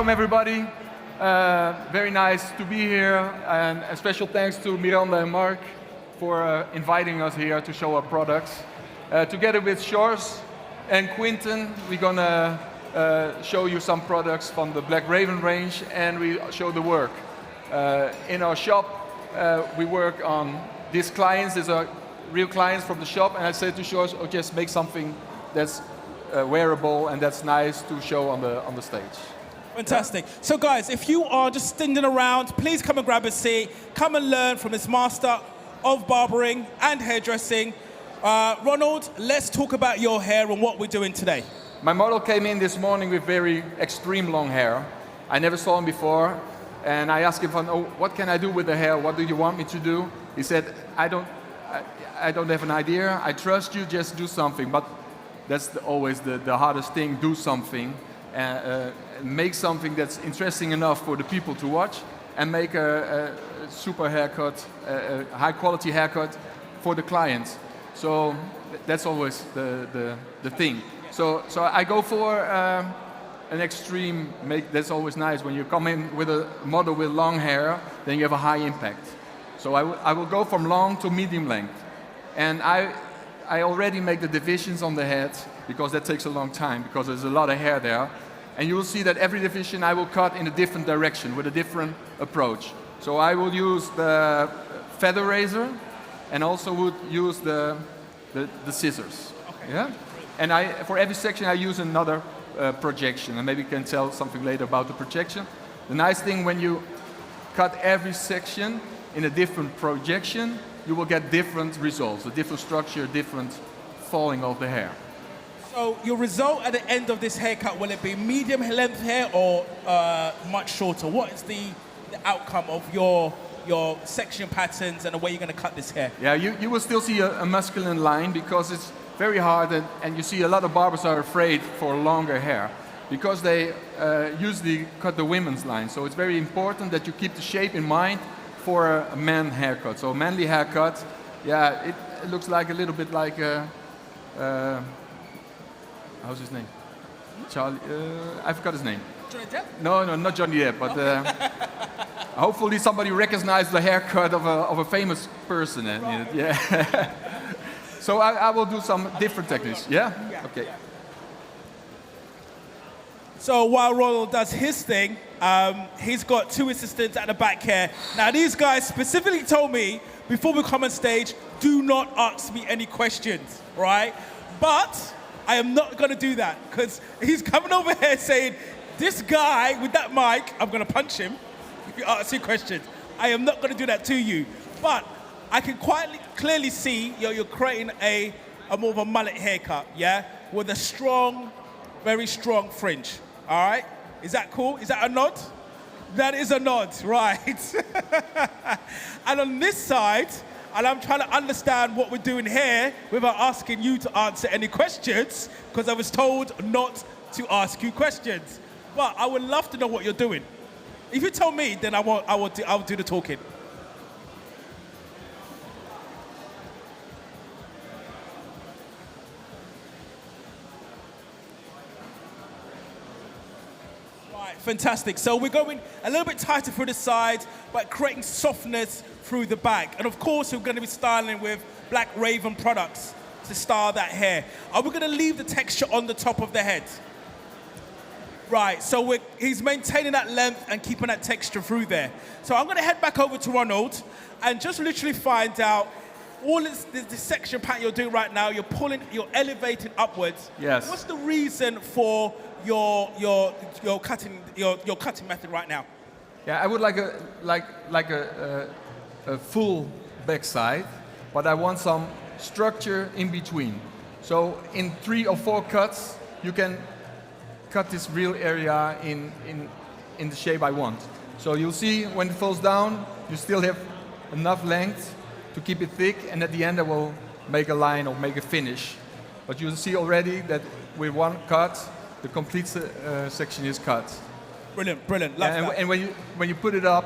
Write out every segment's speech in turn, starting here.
welcome everybody. Very nice to be here, and a special thanks to Miranda and Mark for inviting us here to show our products. Together with Sjors and Quinten, we're gonna show you some products from the Black Raven range, and we show the work. In our shop, we work on these clients. These are real clients from the shop, and I said to Sjors, oh, just make something that's wearable and that's nice to show on the stage. Fantastic. So guys, if you are just standing around, please come and grab a seat. Come and learn from this master of barbering and hairdressing. Ronald, let's talk about your hair and what we're doing today. My model came in this morning with very extreme long hair. I never saw him before, and I asked him, oh, what can I do with the hair? What do you want me to do? He said, I don't have an idea. I trust you, just do something. But that's always the hardest thing, do something. Make something that's interesting enough for the people to watch, and make a super haircut, a high quality haircut for the clients. So that's always the thing. So I go for an extreme make. That's always nice when you come in with a model with long hair, then you have a high impact. So I will go from long to medium length, and I already make the divisions on the head because that takes a long time because there's a lot of hair there. And you will see that every division I will cut in a different direction with a different approach. So I will use the feather razor and also would use the scissors. Okay. Yeah? And for every section I use another projection, and maybe you can tell something later about the projection. The nice thing, when you cut every section in a different projection, you will get different results, a different structure, different falling of the hair. So your result at the end of this haircut, will it be medium length hair or much shorter? What is the outcome of your section patterns and the way you're going to cut this hair? Yeah, you will still see a masculine line because it's very hard, and you see a lot of barbers are afraid for longer hair because they usually cut the women's line. So it's very important that you keep the shape in mind for a man haircut. So a manly haircut, yeah, it looks like a little bit like a, how's his name? Charlie, I forgot his name. Johnny Depp? No, not Johnny Depp, but hopefully somebody recognized the haircut of a famous person. Right. Yeah. So I will do some different techniques. Yeah? Okay. So while Ronald does his thing, he's got two assistants at the back here. Now these guys specifically told me, before we come on stage, do not ask me any questions, right? But I am not going to do that because he's coming over here saying, this guy with that mic, I'm going to punch him if you ask me questions. I am not going to do that to you. But I can quite clearly see you're creating a more of a mullet haircut, yeah? With a strong, very strong fringe, all right? Is that cool? Is that a nod? That is a nod, right. And on this side, and I'm trying to understand what we're doing here without asking you to answer any questions, because I was told not to ask you questions. But I would love to know what you're doing. If you tell me, then I'll do the talking. Right, fantastic. So we're going a little bit tighter through the side, but creating softness through the back. And of course, we're going to be styling with Black Raven products to style that hair. Are we going to leave the texture on the top of the head? Right, so he's maintaining that length and keeping that texture through there. So I'm going to head back over to Ronald and just literally find out all this section pattern you're doing right now. You're elevating upwards. Yes. What's the reason for your cutting method right now? Yeah, I would like a full backside, but I want some structure in between. So in 3 or 4 cuts, you can cut this real area in the shape I want. So you'll see when it falls down, you still have enough length to keep it thick, and at the end I will make a line or make a finish. But you'll see already that with one cut, the complete section is cut. Brilliant, brilliant, love that. And when you put it up,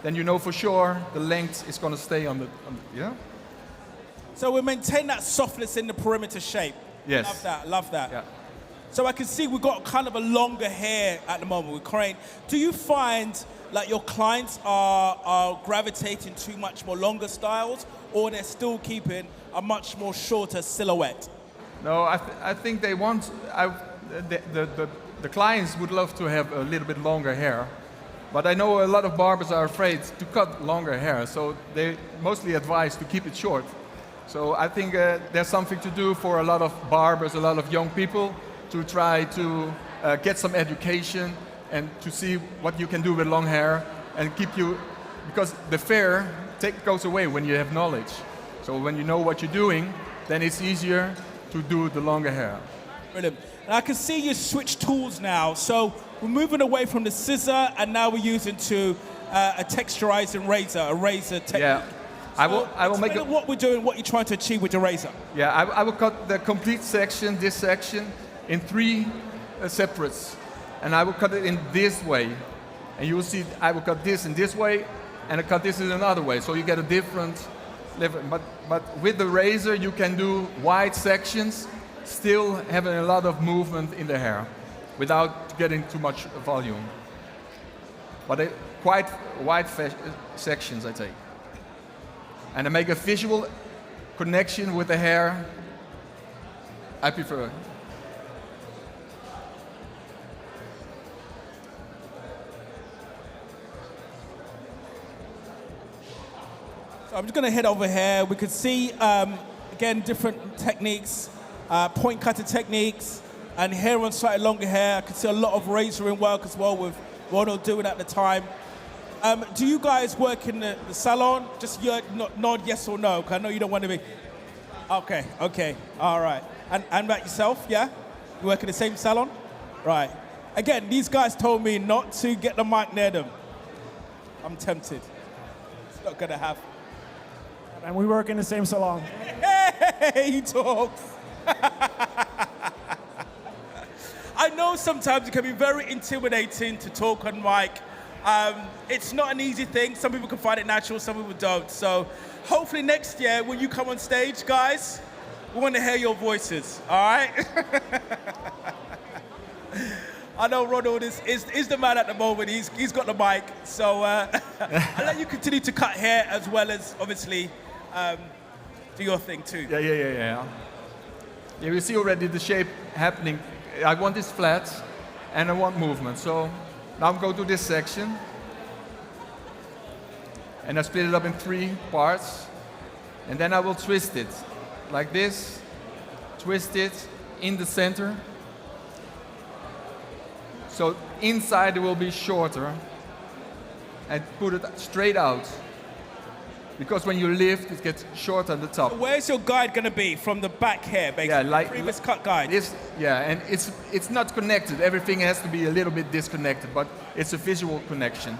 then you know for sure the length is going to stay on the yeah? So we maintain that softness in the perimeter shape. Yes. Love that, love that. Yeah. So I can see we've got kind of a longer hair at the moment with Crane. Do you find like your clients are gravitating to much more longer styles, or they're still keeping a much more shorter silhouette? No, I think they want, the clients would love to have a little bit longer hair, but I know a lot of barbers are afraid to cut longer hair, so they mostly advise to keep it short. So I think there's something to do for a lot of barbers, a lot of young people, to try to get some education and to see what you can do with long hair and keep you, because the fear goes away when you have knowledge. So when you know what you're doing, then it's easier to do the longer hair. Brilliant. And I can see you switch tools now. So we're moving away from the scissor, and now we're using a texturizing razor, a razor technique. Yeah. So I will make what we're doing, what you're trying to achieve with the razor. Yeah, I will cut the complete section, this section, in 3 separates. And I will cut it in this way. And you will see I will cut this in this way, and I cut this in another way. So you get a different level. But with the razor, you can do wide sections, still having a lot of movement in the hair, without getting too much volume. But quite wide sections I take. And I make a visual connection with the hair. I prefer. So I'm just going to head over here. We could see, again, different techniques, point cutter techniques, and hair on slightly longer hair. I could see a lot of razoring work as well with Ronald doing at the time. Do you guys work in the salon? Just nod yes or no, because I know you don't want to be. Okay, all right. And about yourself, yeah? You work in the same salon? Right. Again, these guys told me not to get the mic near them. I'm tempted. It's not going to happen. And we work in the same salon. Hey, he talks. I know sometimes it can be very intimidating to talk on mic. It's not an easy thing. Some people can find it natural, some people don't. So hopefully next year when you come on stage, guys, we want to hear your voices, all right? I know Ronald is the man at the moment. He's got the mic. So I'll let you continue to cut hair as well as obviously do your thing too. Yeah, we see already the shape happening. I want this flat and I want movement. So now I'm going to this section. And I split it up in 3 parts. And then I will twist it like this. Twist it in the center. So inside it will be shorter. And put it straight out. Because when you lift, it gets short at the top. Where's your guide going to be? From the back here, basically? Yeah, like previous cut guide. And it's not connected. Everything has to be a little bit disconnected, but it's a visual connection.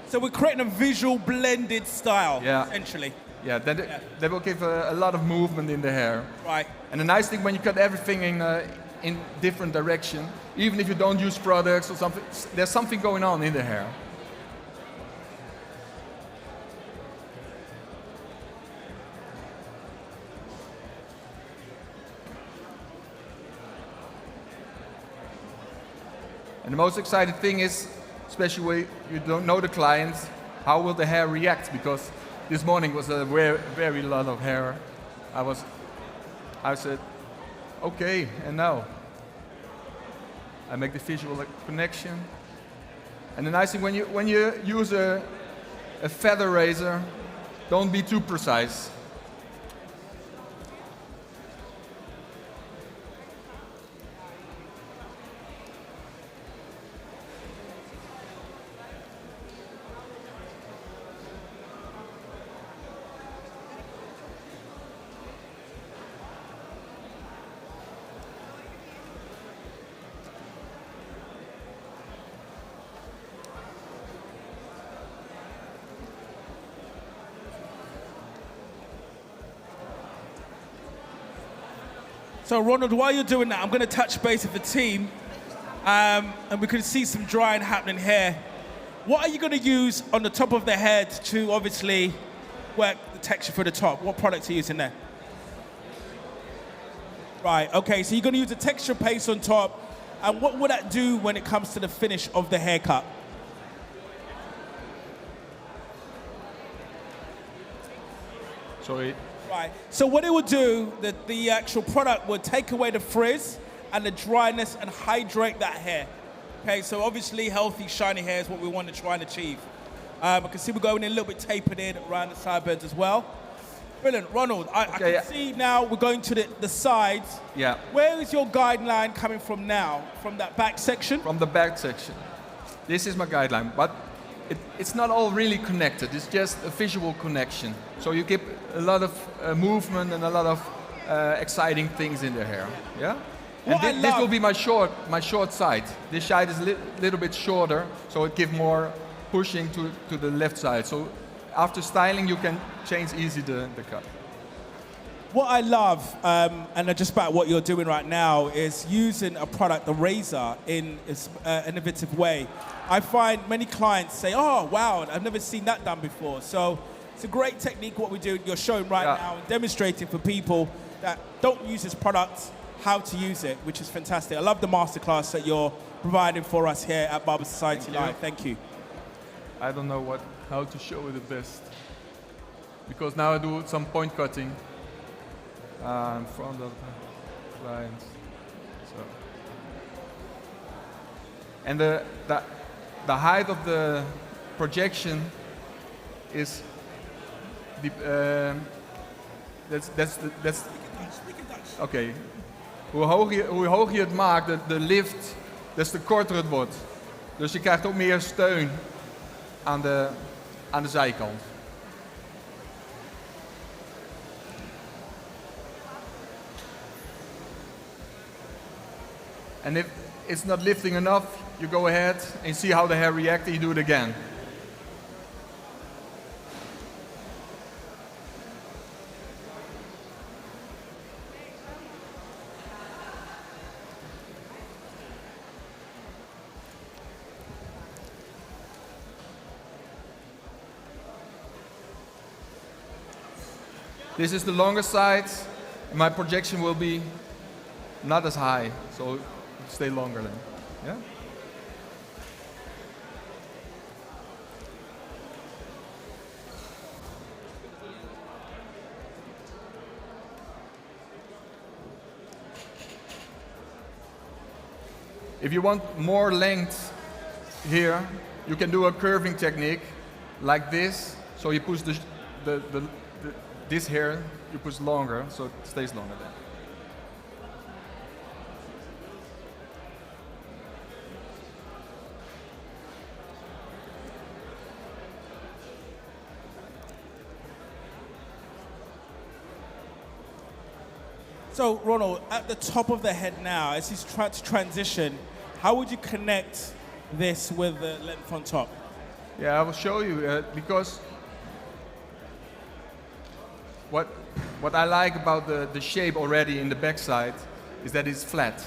So we're creating a visual blended style, essentially. Yeah, that will give a lot of movement in the hair. Right. And the nice thing when you cut everything in different direction, even if you don't use products or something, there's something going on in the hair. And the most exciting thing is, especially when you don't know the client, how will the hair react? Because this morning was a very lot of hair. I said, okay, and now? I make the visual connection. And the nice thing, when you use a feather razor, don't be too precise. So Ronald, while you're doing that, I'm going to touch base with the team, and we can see some drying happening here. What are you going to use on the top of the head to obviously work the texture for the top? What product are you using there? Right, okay, so you're gonna use a texture paste on top. And what would that do when it comes to the finish of the haircut? Sorry. Right, so what it would do, the actual product would take away the frizz and the dryness and hydrate that hair. Okay, so obviously healthy, shiny hair is what we want to try and achieve. I can see we're going in a little bit tapered in around the sideburns as well. Brilliant, Ronald, I can see now we're going to the sides. Yeah. Where is your guideline coming from now? From that back section? From the back section. This is my guideline, but it's not all really connected. It's just a visual connection. So you get a lot of movement and a lot of exciting things in the hair. Yeah. And this will be my short side. This side is a little bit shorter, so it gives more pushing to the left side. So after styling, you can change easy the cut. What I love, and just about what you're doing right now, is using a product, a razor, in an innovative way. I find many clients say, oh, wow, I've never seen that done before. So it's a great technique what we do. You're showing right now and demonstrating for people that don't use this product, how to use it, which is fantastic. I love the masterclass that you're providing for us here at BarberSociety Live. Thank you. I don't know how to show it the best. Because now I do some point cutting in front of the clients. So. And the height of the projection is that's okay. Hoe hoger je het maakt, de lift, des te korter het wordt. Dus je krijgt ook meer steun aan de zijkant. And if it's not lifting enough, you go ahead and see how the hair reacts and you do it again. This is the longer side. My projection will be not as high, so it'll stay longer then. Yeah? If you want more length here, you can do a curving technique like this. So you push this hair, you push longer, so it stays longer then. So, Ronald, at the top of the head now, as he's trying to transition, how would you connect this with the length on top? Yeah, I will show you because what I like about the shape already in the backside is that it's flat.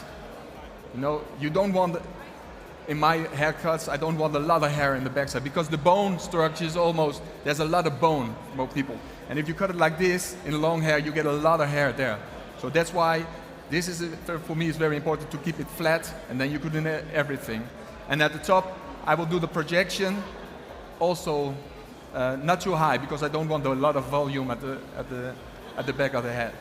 You know, you don't want, in my haircuts, I don't want a lot of hair in the backside because the bone structure is almost, there's a lot of bone for most people. And if you cut it like this, in long hair, you get a lot of hair there. So that's why this is, for me, is very important to keep it flat, and then you could do everything. And at the top, I will do the projection, also not too high, because I don't want a lot of volume at the back of the head.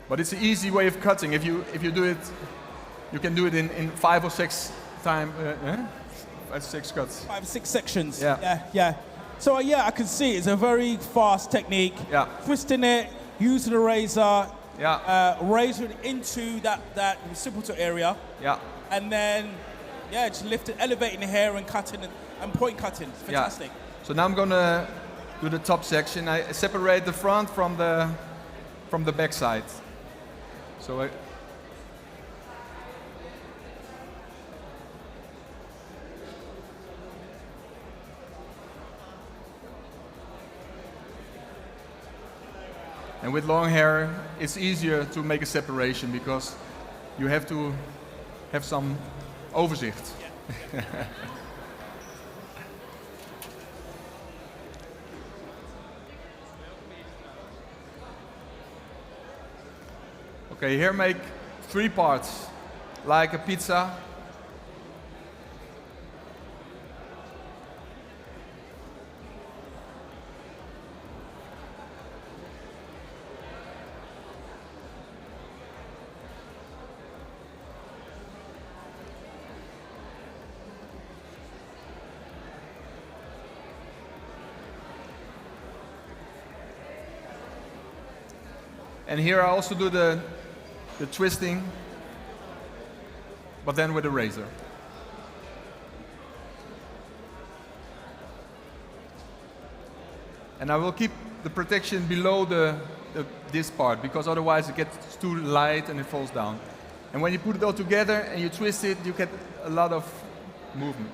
But it's an easy way of cutting. If you do it, you can do it in 5 or 6 times. 5 or 6 cuts. 5 or 6 sections. Yeah. So yeah, I can see it's a very fast technique. Yeah. Twisting it, using a razor. Yeah. Razor it into that reciprocal area. Yeah. And then, just lifting, elevating the hair and cutting and point cutting. Fantastic. Yeah. So now I'm gonna do the top section. I separate the front from the back side. So and with long hair, it's easier to make a separation because you have to have some overzicht. Okay, here make 3 parts, like a pizza. And here I also do the twisting, but then with a razor. And I will keep the protection below this part, because otherwise it gets too light and it falls down. And when you put it all together and you twist it, you get a lot of movement.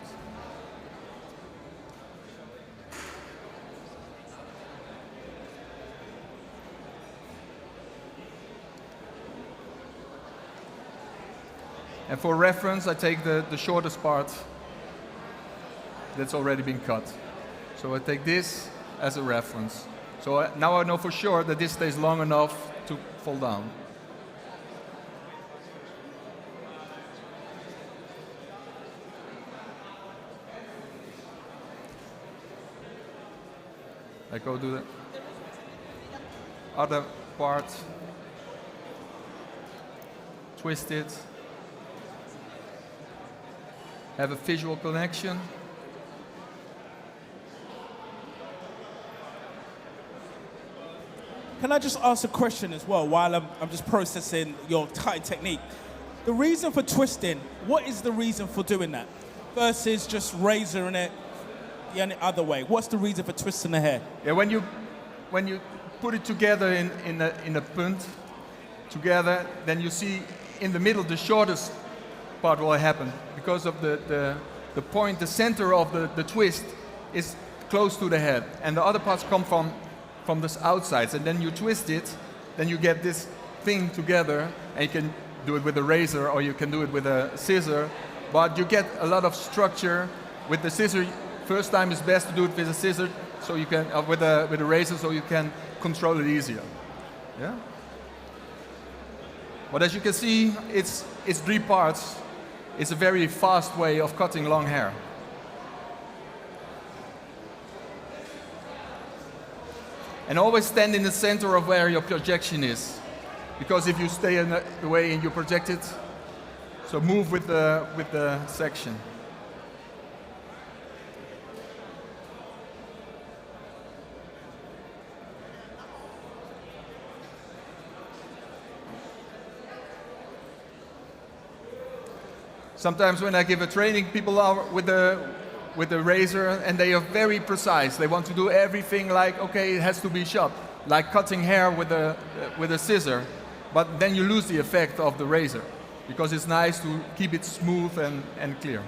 And for reference, I take the shortest part that's already been cut. So I take this as a reference. So now I know for sure that this stays long enough to fall down. I go to the other part, twist it, have a visual connection. Can I just ask a question as well while I'm just processing your cutting technique? The reason for twisting, what is the reason for doing that? Versus just razoring it the other way. What's the reason for twisting the hair? Yeah, when you put it together in a punt together, then you see in the middle the shortest part will happen, because of the point, the center of the twist is close to the head, and the other parts come from the outsides, and then you twist it, then you get this thing together, and you can do it with a razor or you can do it with a scissor, but you get a lot of structure with the scissor. First time is best to do it with a scissor, so you can with a razor, so you can control it easier. Yeah. But as you can see, it's 3 parts. It's a very fast way of cutting long hair. And always stand in the center of where your projection is, because if you stay in the way and you project it, so move with the section. Sometimes when I give a training, people are with the razor and they are very precise. They want to do everything like, okay, it has to be sharp, like cutting hair with a scissor. But then you lose the effect of the razor, because it's nice to keep it smooth and clear.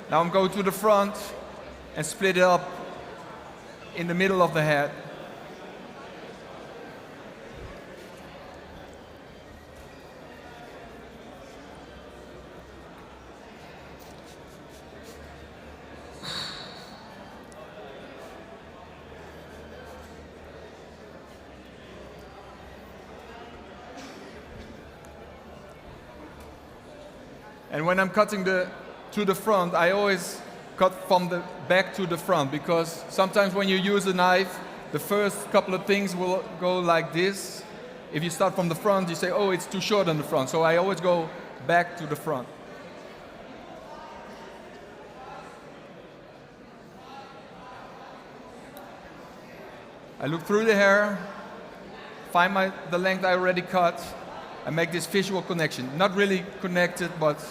Now I'm going to the front and split it up in the middle of the head. And when I'm cutting to the front, I always cut from the back to the front, because sometimes when you use a knife, the first couple of things will go like this. If you start from the front, you say, oh, it's too short on the front. So I always go back to the front. I look through the hair, find the length I already cut, and make this visual connection. Not really connected, but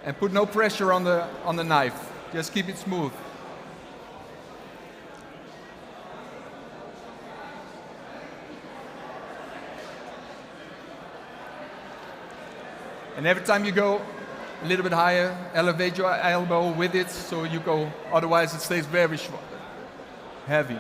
and put no pressure on the knife. Just keep it smooth. And every time you go a little bit higher, elevate your elbow with it so you go, otherwise it stays very heavy.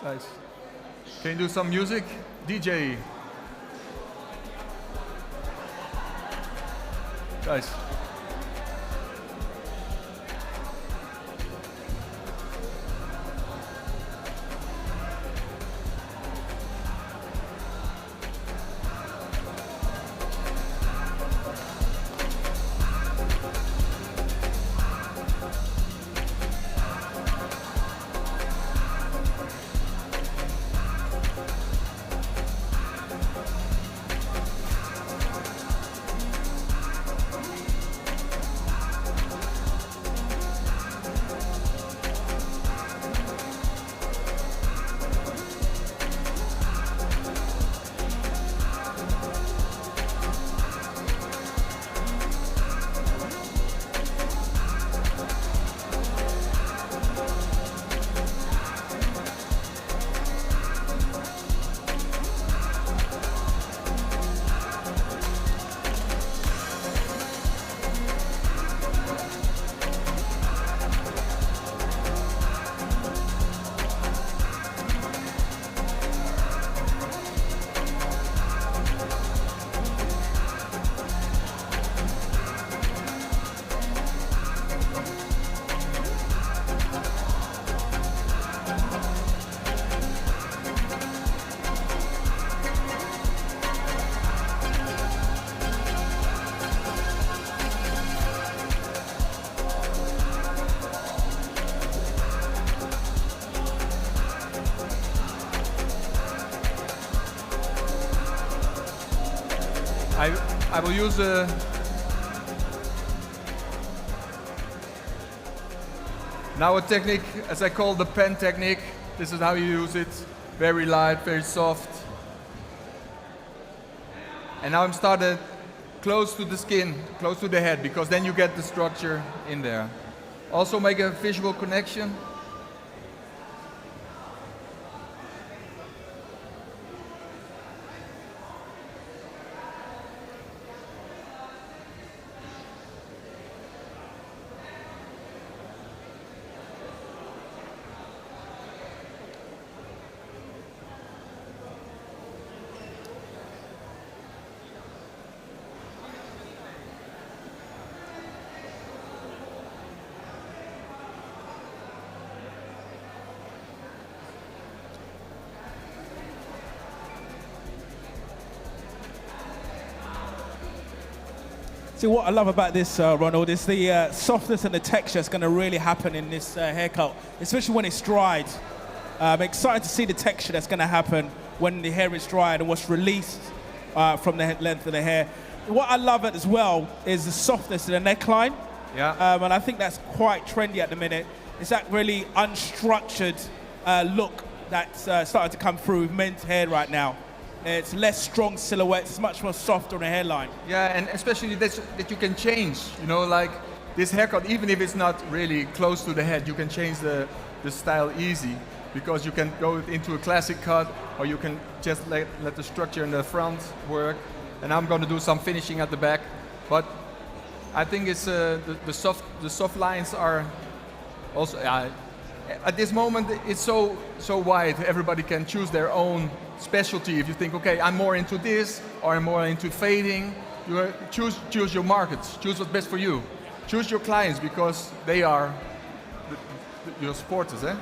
Nice. Can you do some music? DJ. Nice. I will use now a technique, as I call the pen technique. This is how you use it. Very light, very soft. And now I'm started close to the skin, close to the head, because then you get the structure in there. Also make a visual connection. See, what I love about this, Ronald, is the softness and the texture that's going to really happen in this haircut, especially when it's dried. I'm excited to see the texture that's going to happen when the hair is dried and what's released from the length of the hair. What I love as well is the softness of the neckline. Yeah. And I think that's quite trendy at the minute. It's that really unstructured look that's starting to come through with men's hair right now. It's less strong silhouettes, it's much more soft on the hairline. Yeah, and especially that you can change, you know, like this haircut, even if it's not really close to the head, you can change the style easy, because you can go into a classic cut, or you can just let the structure in the front work. And I'm going to do some finishing at the back, but I think it's the soft lines are also at this moment it's so wide. Everybody can choose their own specialty. If you think, okay, I'm more into this, or I'm more into fading, you choose your markets, choose what's best for you, choose your clients, because they are your supporters, eh?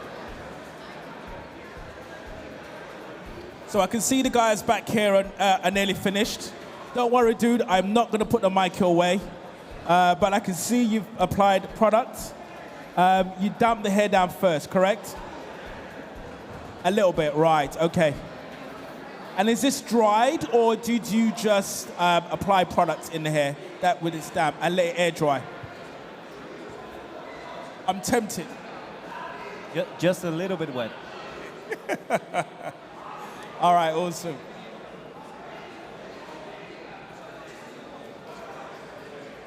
So I can see the guys back here are nearly finished. Don't worry, dude, I'm not going to put the mic your way, but I can see you've applied product. You damp the hair down first, correct? A little bit, right, okay. And is this dried, or did you just apply products in the hair that with its damp and let it air dry? I'm tempted. Just a little bit wet. All right, awesome.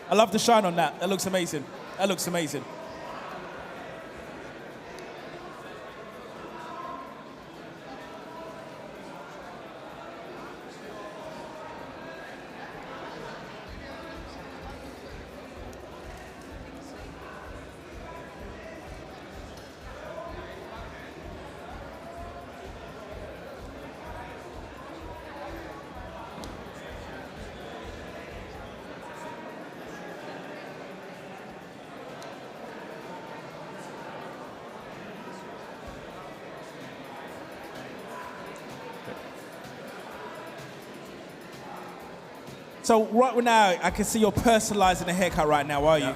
I love the shine on that. That looks amazing. That looks amazing. So right now, I can see you're personalizing the haircut right now, are you?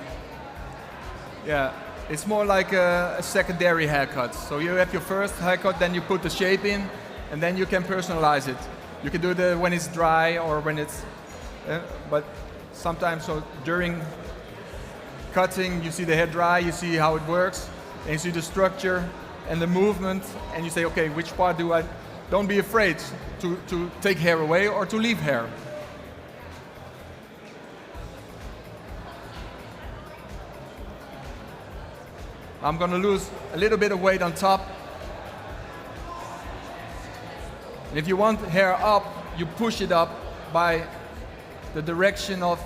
Yeah, it's more like a secondary haircut. So you have your first haircut, then you put the shape in, and then you can personalize it. You can do it when it's dry or when it's, but sometimes so during cutting, you see the hair dry, you see how it works, and you see the structure and the movement, and you say, okay, which part do I? Don't be afraid to take hair away or to leave hair. I'm going to lose a little bit of weight on top. And if you want hair up, you push it up by the direction of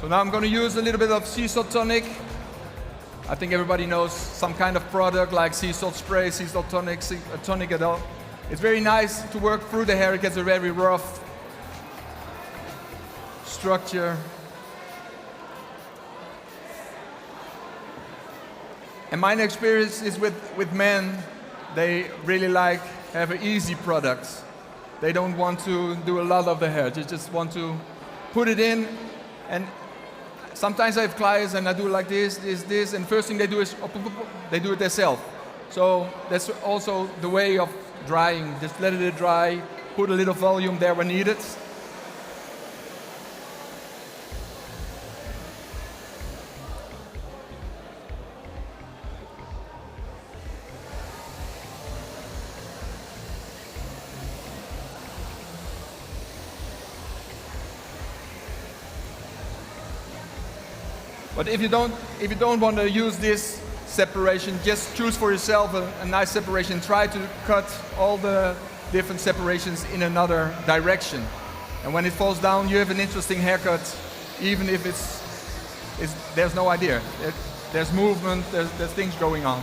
So now I'm going to use a little bit of sea salt tonic. I think everybody knows some kind of product like sea salt spray, sea salt tonic, tonic at all. It's very nice to work through the hair. It gets a very rough structure. And my experience is with men, they really have easy products. They don't want to do a lot of the hair. They just want to put it in. And sometimes I have clients and I do like this, and first thing they do is they do it themselves. So that's also the way of drying. Just let it dry, put a little volume there when needed. But if you don't want to use this separation, just choose for yourself a nice separation. Try to cut all the different separations in another direction. And when it falls down, you have an interesting haircut, even if there's no idea. There's movement, there's things going on.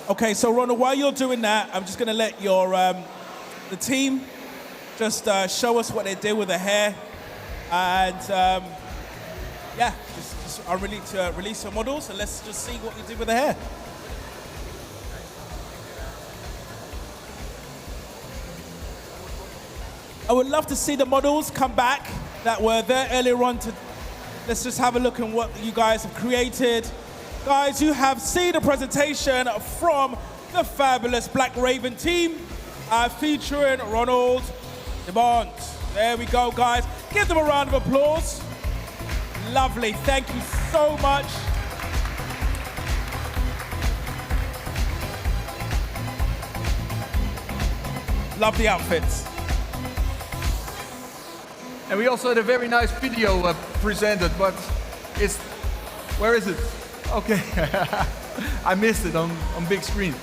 Okay, so Ronald, while you're doing that, I'm just going to let the team just show us what they did with the hair, and yeah, just I'm ready to release some models, and let's just see what you did with the hair. I would love to see the models come back that were there earlier on. Let's just have a look at what you guys have created. Guys, you have seen a presentation from the fabulous Black Raven team featuring Ronald, Bont. There we go, guys. Give them a round of applause. Lovely, thank you so much. Love the outfits. And we also had a very nice video presented, but where is it? Okay, I missed it on big screen.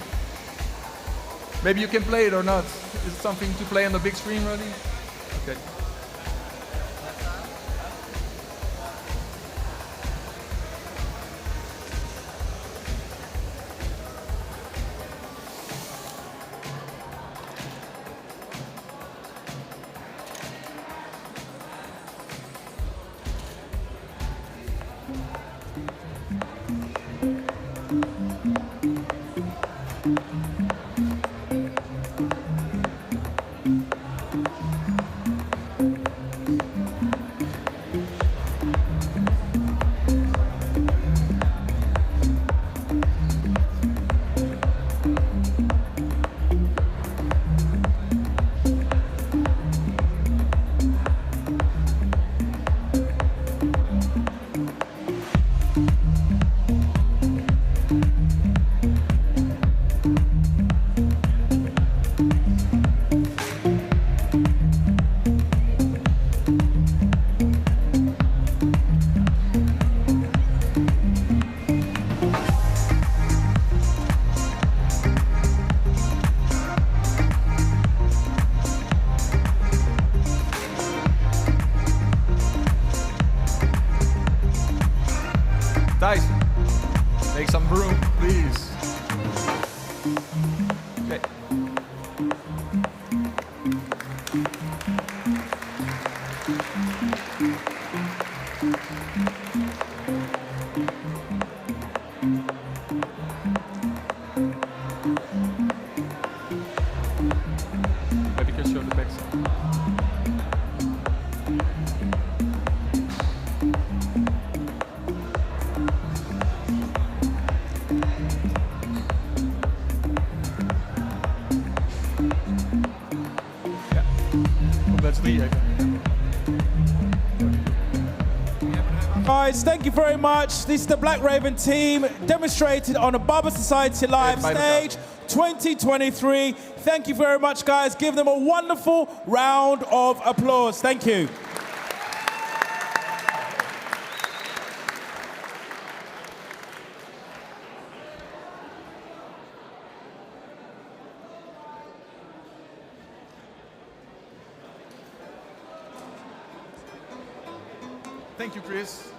Maybe you can play it or not. Is it something to play on the big screen, Ronnie? Okay. Tyson, make some room, please. Okay. Maybe you can show the backside. That's the Guys, thank you very much. This is the Black Raven team demonstrated on a BarberSociety live stage 2023. Thank you very much, guys. Give them a wonderful round of applause. Thank you. Thank you, Chris.